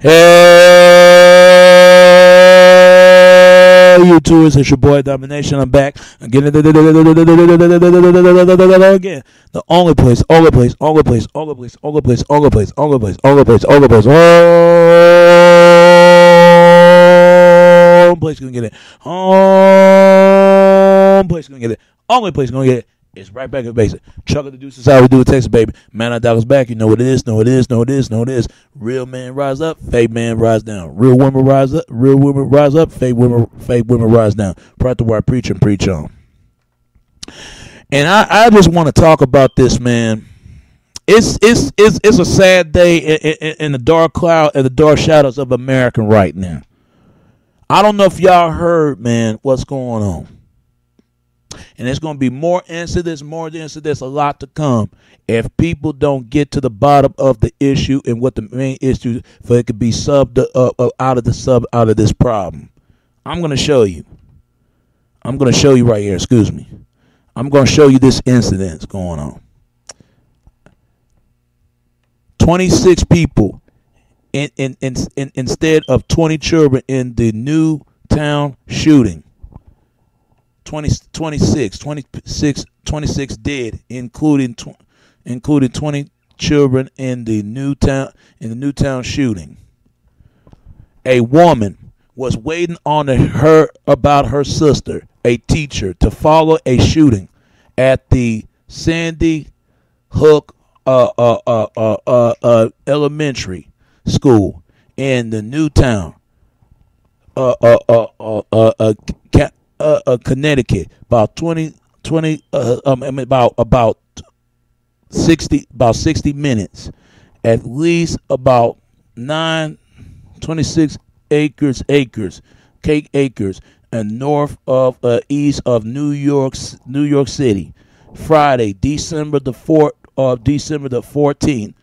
Hey, YouTubers, it's your boy Domination. I'm back again. Again, the only place, home place gonna get it. Home place gonna get it. Only place gonna get it. It's right back in basic. Chuck of the Deuces, how we do it, Texas, baby. Man, I Dollars back. You know what it is, know it is, know it is, know it is. Real man rise up, fake man rise down. Real women rise up, fake women rise down. Proud to where I preach and preach on. And I just want to talk about this, man. It's a sad day in the dark cloud and the dark shadows of America right now. I don't know if y'all heard, man, what's going on. And there's going to be more incidents, a lot to come if people don't get to the bottom of the issue and what the main issue for it could be out of this problem. I'm going to show you. I'm going to show you right here. Excuse me. I'm going to show you this incident going on. 26 people instead of 20 children in the Newtown shooting. 26 dead, including 20 children in the Newtown shooting. A woman was waiting on her sister, a teacher, to follow a shooting at the Sandy Hook elementary school in the Newtown Connecticut, about 60 minutes, at least about 26 acres, and north of east of New York City. Friday, December the 14th,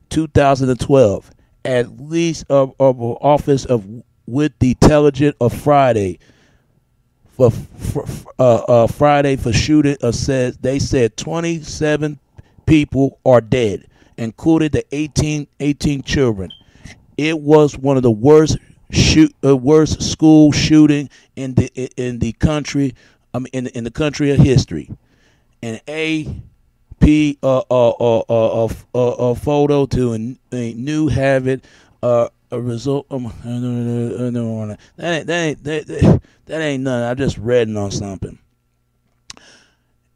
2012, at least of office of with the Intelligence of Friday. Friday for shooting they said 27 people are dead, including the 18 children. It was one of the worst school shooting in the country. In the country of history. An AP photo to a new Harvard a result. That ain't nothing. I just read on something.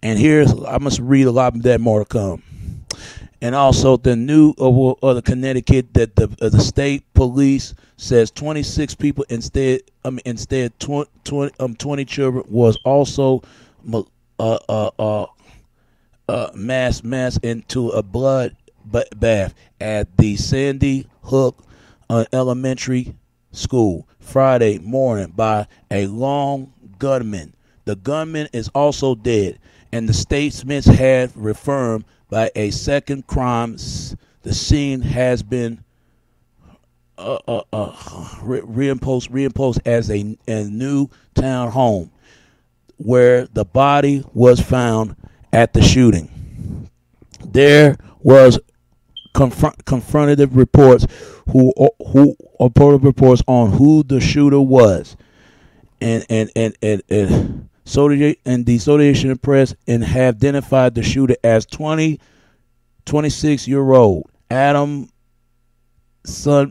And I must read a lot of that more to come. And also the new the Connecticut that the state police says 26 people instead 20 children was also mass into a blood bath at the Sandy Hook elementary school Friday morning by a lone gunman. The gunman is also dead, and the statements have reaffirmed by a second crime. The scene has been reimposed as a new town home where the body was found at the shooting. There was confrontative reports on who the shooter was, and the Associated Press and have identified the shooter as 26-year-old Adam Adam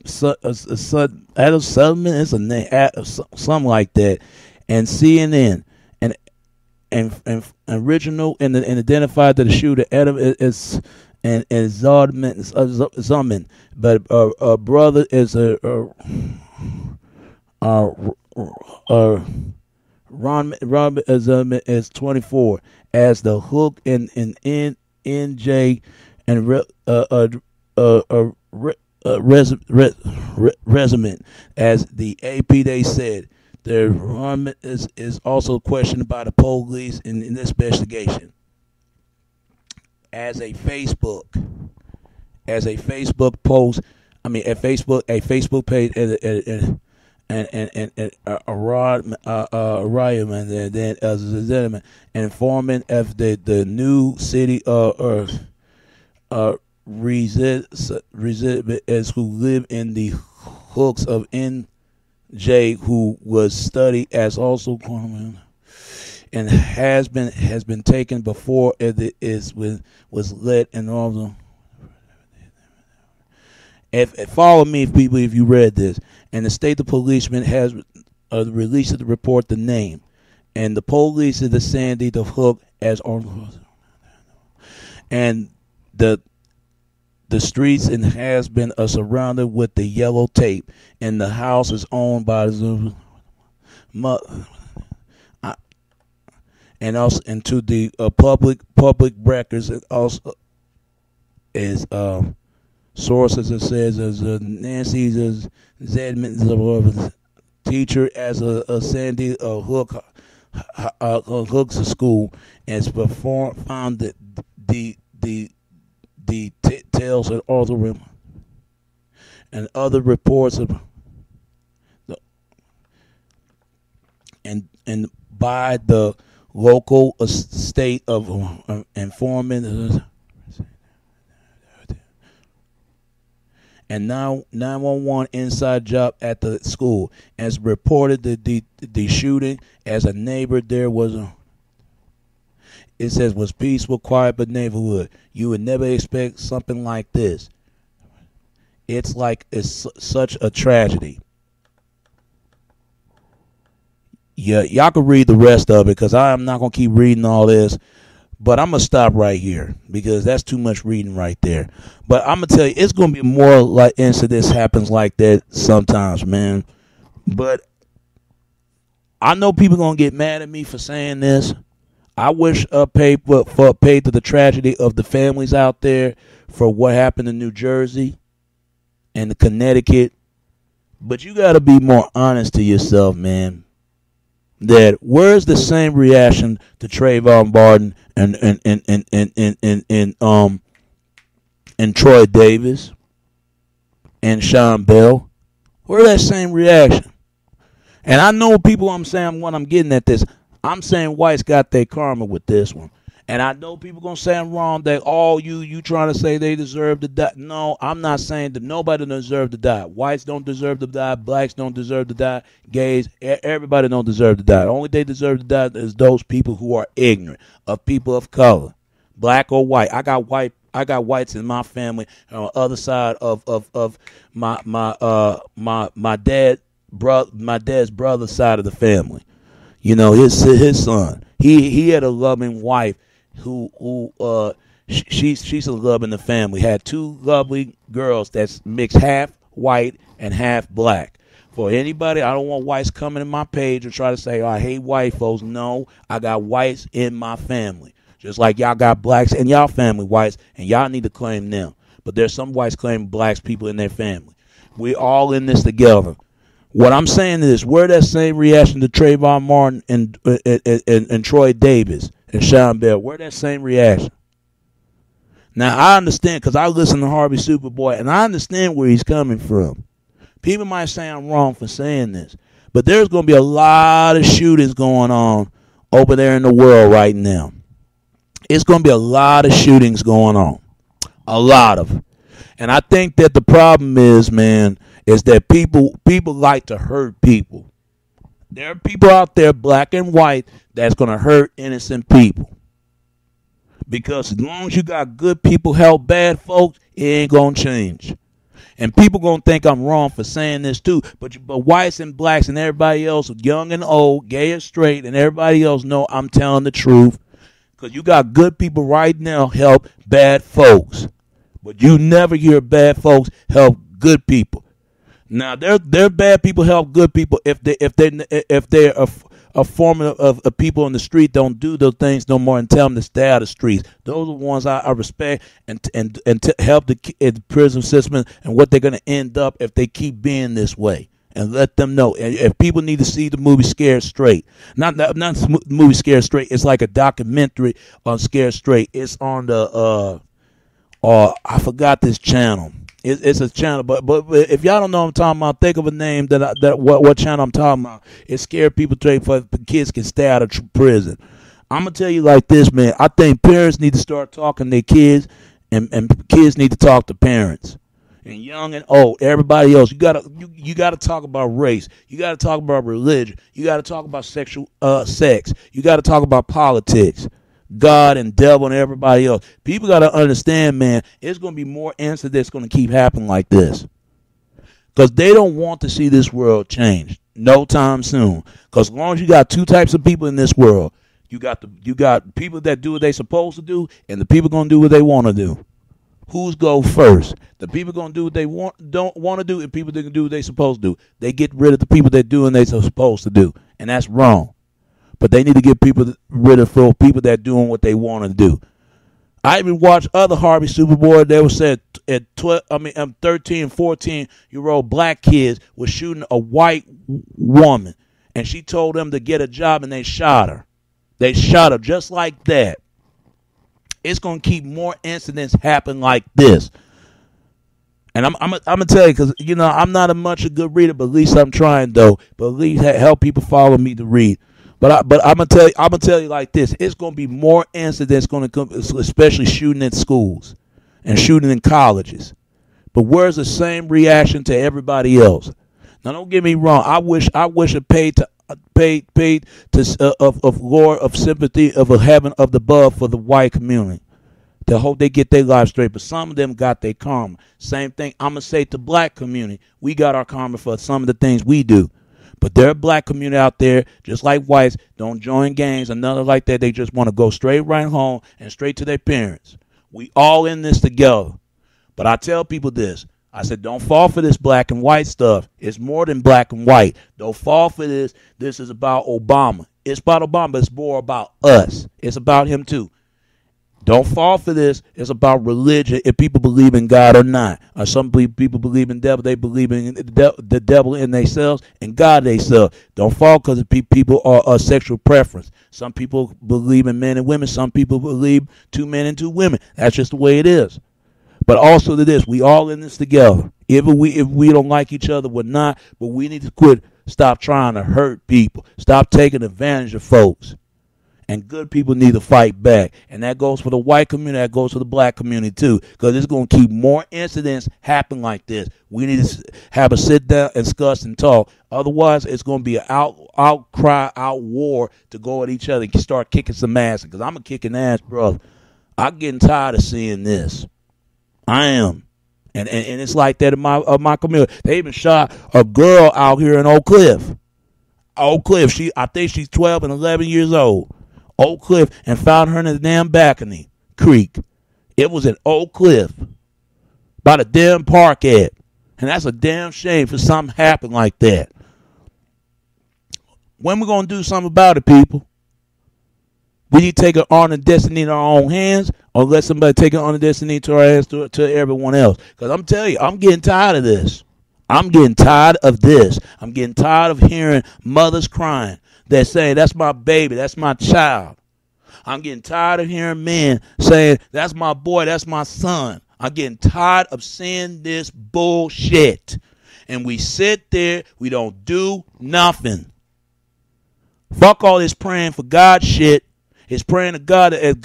Sullivan is a name, something like that, and CNN and original and identified that the shooter Adam is and Zalman, but brother is Ron is 24, as the Hook and NJ and resume, as the AP they said. The Ron is also questioned by the police in this investigation. As a Facebook post, a Facebook page, and Ryman, and then informant of the new city residents who live in the Hooks of NJ, who was studied as also and has been taken before it is was let and all the. If follow me, people, if you read this, and the state the policeman has released the report the name, and the police is the Sandy the Hook as on, and the streets and has been surrounded with the yellow tape, and the house is owned by the and also into the public records. It also is sources it says as Nancy's as Zedman teacher as a Sandy Hook Hooks of school, and found that the tales and other and other reports of and by the local state of informant and now 911 inside job at the school as reported the shooting as a neighbor there was it says was peaceful, quiet but neighborhood. You would never expect something like this. It's like it's such a tragedy. Yeah, y'all can read the rest of it because I am not going to keep reading all this. But I'm going to stop right here because that's too much reading right there. But I'm going to tell you, it's going to be more like incidents happens like that sometimes, man. But I know people going to get mad at me for saying this. I wish paid to the tragedy of the families out there for what happened in New Jersey and Connecticut. But you got to be more honest to yourself, man. That where's the same reaction to Trayvon Martin and Troy Davis and Sean Bell? Where's that same reaction? And I know people I'm saying when I'm getting at this, I'm saying whites got their karma with this one. And I know people going to say I'm wrong, that all you trying to say they deserve to die. No, I'm not saying that nobody deserves to die. Whites don't deserve to die. Blacks don't deserve to die. Gays, everybody don't deserve to die. Only they deserve to die is those people who are ignorant of people of color, black or white. I got whites in my family on the other side of my dad's brother side of the family. You know, his son. He had a loving wife who she's a love in the family. Had two lovely girls that's mixed half white and half black. For anybody, I don't want whites coming in my page and try to say, oh, I hate white folks. No, I got whites in my family. Just like y'all got blacks in y'all family, whites, and y'all need to claim them. But there's some whites claiming blacks people in their family. We all in this together. What I'm saying is, where that same reaction to Trayvon Martin and Troy Davis and Sean Bell, where that same reaction? Now, I understand, because I listen to Harvey Superboy, and I understand where he's coming from. People might say I'm wrong for saying this, but there's going to be a lot of shootings going on over there in the world right now. It's going to be a lot of shootings going on. A lot of. And I think that the problem is, man, is that people like to hurt people. There are people out there, black and white, that's going to hurt innocent people. Because as long as you got good people help bad folks, it ain't going to change. And people going to think I'm wrong for saying this too. But whites and blacks and everybody else, young and old, gay and straight, and everybody else know I'm telling the truth. Because you got good people right now help bad folks. But you never hear bad folks help good people. Now, they're bad people help good people if they're a form of people on the street don't do those things no more and tell them to stay out of the streets. Those are the ones I respect and to help the prison system and what they're going to end up if they keep being this way. And let them know. If people need to see the movie Scared Straight, not the movie Scared Straight, it's like a documentary on Scared Straight. It's on the I forgot this channel. It's a channel, but if y'all don't know what I'm talking about, think of a name what channel I'm talking about. It's Scared People Straight for kids can stay out of prison. I'm gonna tell you like this, man. I think parents need to start talking to their kids, and kids need to talk to parents. and young and old, everybody else. You gotta talk about race. You gotta talk about religion. You gotta talk about sexual sex. You gotta talk about politics, God and devil and everybody else. People gotta understand, man. It's gonna be more incidents gonna keep happening like this, because they don't want to see this world change no time soon. Because as long as you got two types of people in this world, you got people that do what they supposed to do, and the people gonna do what they want to do. Who's go first? The people gonna do what they don't want to do, and people that can do what they supposed to do. They get rid of the people that do what they supposed to do, and that's wrong. But they need to get rid of people that doing what they want to do. I even watched other Harvey Super Bowl. They were said at 13, 14-year-old black kids was shooting a white woman, and she told them to get a job, and they shot her. They shot her just like that. It's gonna keep more incidents happen like this. And I'm gonna tell you, because I'm not a good reader, but at least I'm trying though. But at least help people follow me to read. But I'm gonna tell you like this: it's gonna be more incidents gonna come, especially shooting in schools and shooting in colleges. But where's the same reaction to everybody else? Now, don't get me wrong. I wish it paid to of Lord of sympathy of a heaven of the above for the white community, to hope they get their lives straight. But some of them got their karma. Same thing I'm gonna say to black community. We got our karma for some of the things we do. But there are black community out there, just like whites, don't join gangs and nothing like that. They just want to go straight right home and straight to their parents. We all in this together. But I tell people this. I said, don't fall for this black and white stuff. It's more than black and white. Don't fall for this. This is about Obama. It's about Obama, but it's more about us. It's about him too. Don't fall for this. It's about religion, if people believe in God or not. Or some people believe in devil. They believe in the devil in themselves and God themselves. Don't fall because people are a sexual preference. Some people believe in men and women. Some people believe 2 men and 2 women. That's just the way it is. But also to this, we all in this together. If we don't like each other, we're not. But we need to stop trying to hurt people. Stop taking advantage of folks. And good people need to fight back. And that goes for the white community. That goes for the black community too. Because it's going to keep more incidents happen like this. We need to have a sit down and discuss and talk. Otherwise, it's going to be an outcry, war to go at each other and start kicking some ass. Because I'm a kicking ass, brother. I'm getting tired of seeing this. I am. And it's like that in my community. They even shot a girl out here in Oak Cliff. Oak Cliff. I think she's 12 and 11 years old. Oak Cliff, and found her in the damn balcony creek. It was in Oak Cliff. By the damn park at. And that's a damn shame for something happen like that. When we going to do something about it, people? We need to take our honor and destiny in our own hands, or let somebody take our honor and destiny to our hands to everyone else. Because I'm telling you, I'm getting tired of this. I'm getting tired of this. I'm getting tired of hearing mothers crying. They're saying, that's my baby, that's my child. I'm getting tired of hearing men saying, that's my boy, that's my son. I'm getting tired of seeing this bullshit. And we sit there, we don't do nothing. Fuck all this praying for God shit. It's praying to God as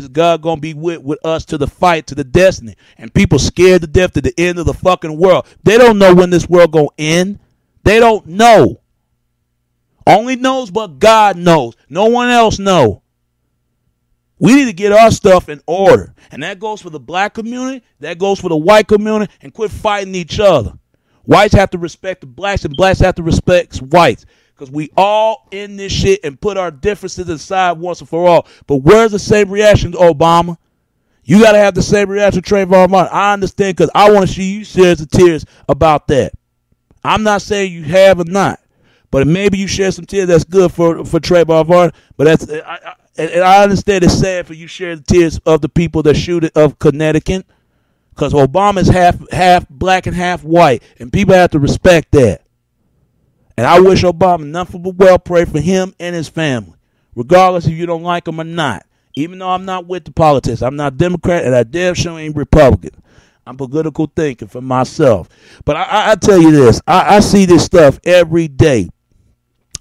God gonna be with us to the fight, to the destiny. And people scared to death to the end of the fucking world. They don't know when this world gonna end. They don't know. Only knows but God knows. No one else knows. We need to get our stuff in order. And that goes for the black community. That goes for the white community. And quit fighting each other. Whites have to respect the blacks, and blacks have to respect whites. Because we all in this shit and put our differences aside once and for all. But where's the same reaction to Obama? You got to have the same reaction to Trayvon Martin. I understand, because I want to see you shed some tears about that. I'm not saying you have or not. But maybe you shed some tears that's good for Trayvon Martin. But I understand it's sad for you share the tears of the people that shoot it of Connecticut. Because Obama is half black and half white. And people have to respect that. And I wish Obama nothing but well. Pray for him and his family, regardless if you don't like him or not. Even though I'm not with the politics, I'm not Democrat, and I damn sure ain't Republican. I'm political thinking for myself. But I tell you this, I see this stuff every day.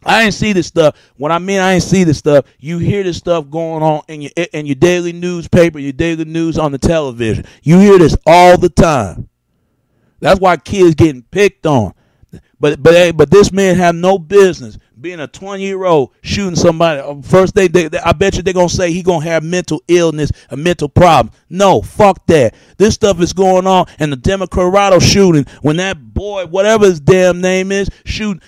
I ain't see this stuff. When I mean I ain't see this stuff, you hear this stuff going on in your daily newspaper, your daily news on the television. You hear this all the time. That's why kids getting picked on. But this man have no business being a 20-year-old shooting somebody. First, I bet you they're going to say he going to have mental illness, a mental problem. No, fuck that. This stuff is going on. And the Denver, Colorado shooting, when that boy, whatever his damn name is, shooting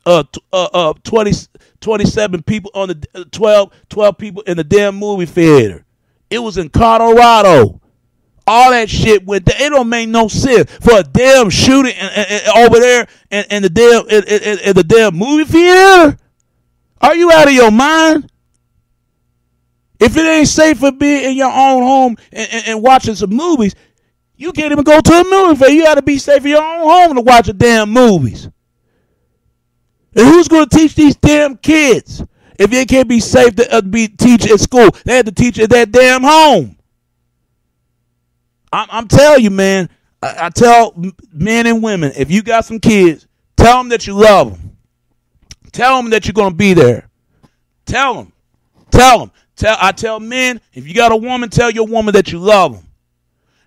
27 people on the 12 people in the damn movie theater. It was in Colorado. All that shit went there. It don't make no sense for a damn shooting over there in the damn movie theater. Are you out of your mind? If it ain't safe for being in your own home and watching some movies, you can't even go to a movie theater. You got to be safe in your own home to watch the damn movies. And who's going to teach these damn kids if they can't be safe to be teach at school? They have to teach at that damn home. I'm telling you, man, I tell men and women, if you got some kids, tell them that you love them. Tell them that you're going to be there. Tell them. I tell men, if you got a woman, tell your woman that you love them.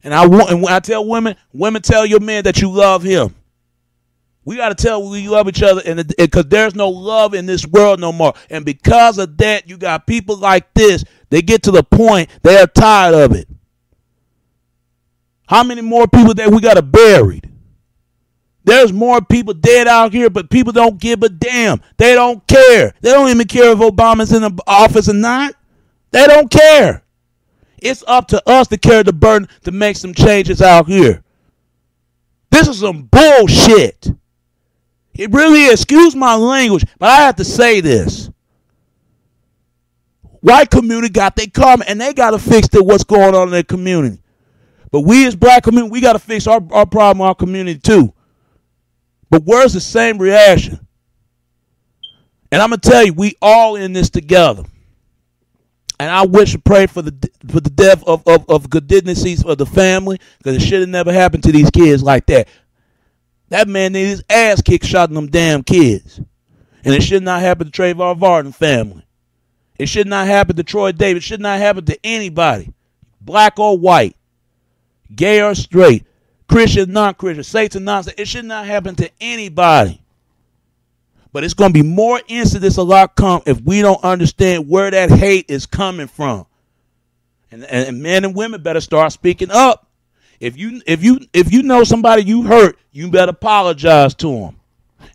And I tell women tell your man that you love him. We got to tell we love each other, because there's no love in this world no more. And because of that, you got people like this. They get to the point they are tired of it. How many more people that we got to bury? There's more people dead out here, but people don't give a damn. They don't care. They don't even care if Obama's in the office or not. They don't care. It's up to us to carry the burden to make some changes out here. This is some bullshit. It really is. Excuse my language, but I have to say this. White community got their karma, and they got to fix what's going on in their community. But we as black community, we got to fix our problem in our community too. But where's the same reaction? And I'm going to tell you, we all in this together. And I wish and pray for the death of goodness of the family, because it should have never happened to these kids like that. That man needed his ass kicked shot them damn kids. And it should not happen to Trayvon Martin family. It should not happen to Troy Davis. It should not happen to anybody, black or white. Gay or straight, Christian, non-Christian, Satan, non-Satan. It should not happen to anybody. But it's going to be more incidents a lot come if we don't understand where that hate is coming from. And men and women better start speaking up. If you know somebody you hurt, you better apologize to them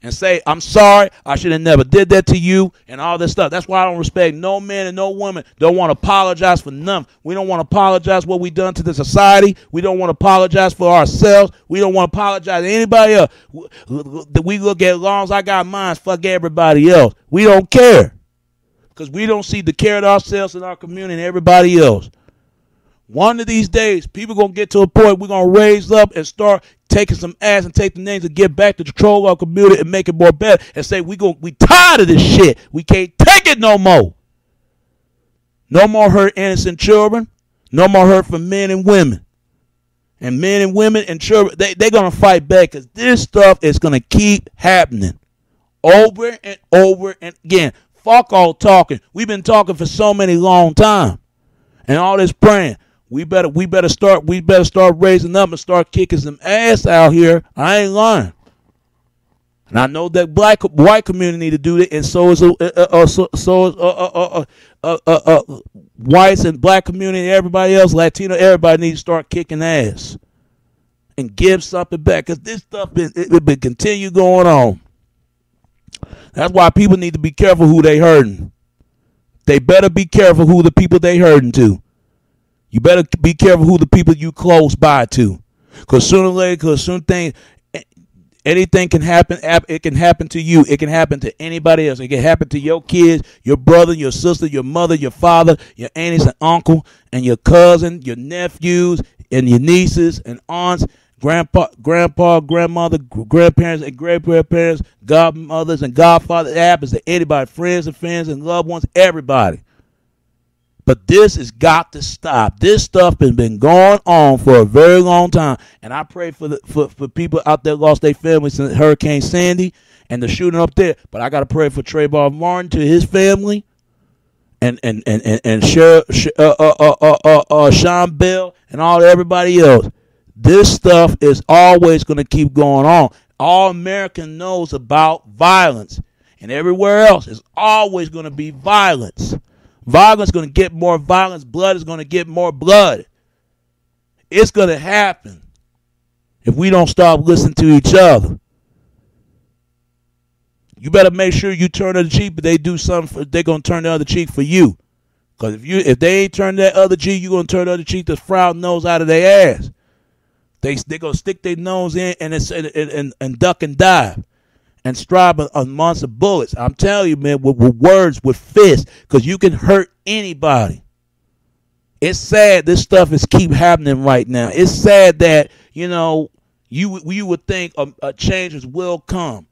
and say, I'm sorry, I should have never did that to you, and all this stuff. That's why I don't respect no man and no woman. Don't want to apologize for nothing. We don't want to apologize for what we done to the society. We don't want to apologize for ourselves. We don't want to apologize to anybody else. We look at, as long as I got mine, fuck everybody else. We don't care, because we don't see the care of ourselves and our community and everybody else. One of these days, people going to get to a point we're going to raise up and start taking some ass and take the names and get back to control our community and make it more better and say we tired of this shit. We can't take it no more. No more hurt innocent children. No more hurt for men and women. And men and women and children, they're going to fight back, because this stuff is going to keep happening over and over and again. Fuck all talking. We've been talking for so many long time. And all this praying. We better start raising up and start kicking some ass out here. I ain't lying. And I know that white community need to do it, and so is whites and black community, everybody else, Latino, everybody needs to start kicking ass and give something back, because this stuff been continue going on. That's why people need to be careful who they hurting. They better be careful who the people they hurting to. You better be careful who the people you close by to, because sooner or later, anything can happen. It can happen to you. It can happen to anybody else. It can happen to your kids, your brother, your sister, your mother, your father, your aunties and uncle, and your cousin, your nephews, and your nieces and aunts, grandpa, grandmother, grandparents and great-grandparents, godmothers and godfathers. It happens to anybody, friends and fans and loved ones, everybody. But this has got to stop. This stuff has been going on for a very long time. And I pray for people out there lost their families since Hurricane Sandy and the shooting up there. But I got to pray for Trayvon Martin, to his family, and Sean Bell and everybody else. This stuff is always going to keep going on. All America knows about violence. And everywhere else is always going to be violence. Violence is going to get more violence. Blood is going to get more blood. It's going to happen if we don't stop listening to each other. You better make sure you turn the other cheek, but they do something. They're going to turn the other cheek for you. Because if they ain't turn that other cheek, you're going to turn the other cheek to frown nose out of their ass. They're going to stick their nose in and duck and dive and strive amongst the bullets. I'm telling you, man, with words, with fists, because you can hurt anybody. It's sad this stuff is keep happening right now. It's sad that, you would think a changes will come.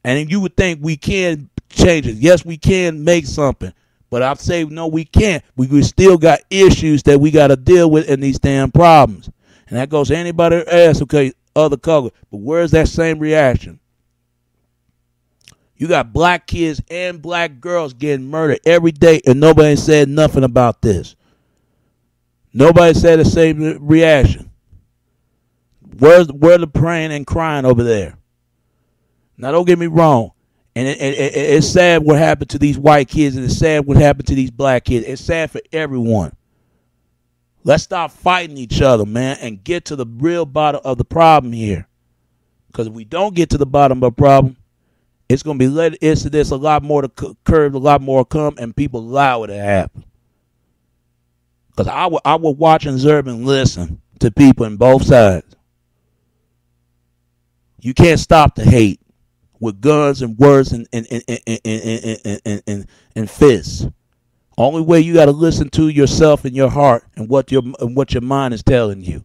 And you would think we can change it. Yes, we can make something. But I'd say, no, we can't. We still got issues that we got to deal with in these damn problems. And that goes to anybody that asks, okay, other color. But where's that same reaction? You got black kids and black girls getting murdered every day, and nobody said nothing about this. Nobody said the same reaction. Where's the praying and crying over there? Now, don't get me wrong. And it's sad what happened to these white kids, and it's sad what happened to these black kids. It's sad for everyone. Let's stop fighting each other, man, and get to the real bottom of the problem here. Because if we don't get to the bottom of the problem, it's going to be led into this a lot more to curve, a lot more come, and people allow it to happen. Because I would watch and observe and listen to people on both sides. You can't stop the hate with guns and words and fists. Only way you got to listen to yourself and your heart and what your mind is telling you.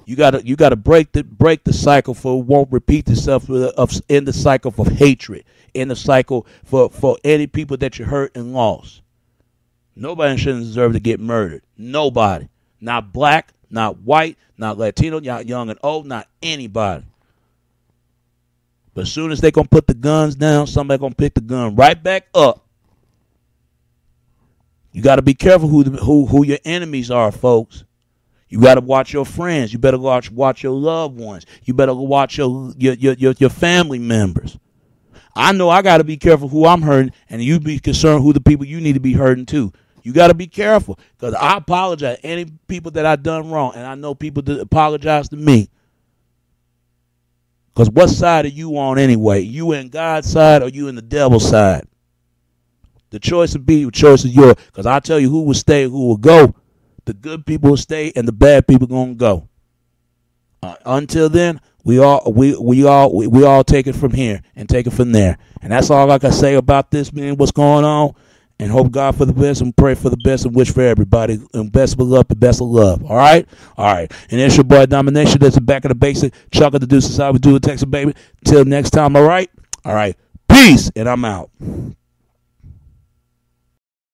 You got to break the cycle for it won't repeat itself in the cycle of hatred, in the cycle for any people that you hurt and lost. Nobody shouldn't deserve to get murdered. Nobody. Not black, not white, not Latino, not young and old, not anybody. But as soon as they're going to put the guns down, somebody's going to pick the gun right back up. You got to be careful who your enemies are, folks. You got to watch your friends. You better watch your loved ones. You better watch your family members. I know I got to be careful who I'm hurting, and you be concerned who the people you need to be hurting too. You got to be careful, because I apologize to any people that I done wrong, and I know people that apologize to me. Because what side are you on anyway? You in God's side or you in the devil's side? The choice will be, the choice is yours. Because I tell you who will stay, who will go. The good people will stay, and the bad people going to go. Until then, we all take it from here and take it from there. And that's all I can say about this, man. What's going on? And hope God for the best and pray for the best and wish for everybody. And best of luck and best of love. All right? All right. And it's your boy Domination. That's the back of the basic. Chuck of the Deuces. How we do it, Texas, baby. Till next time. All right? All right. Peace. And I'm out.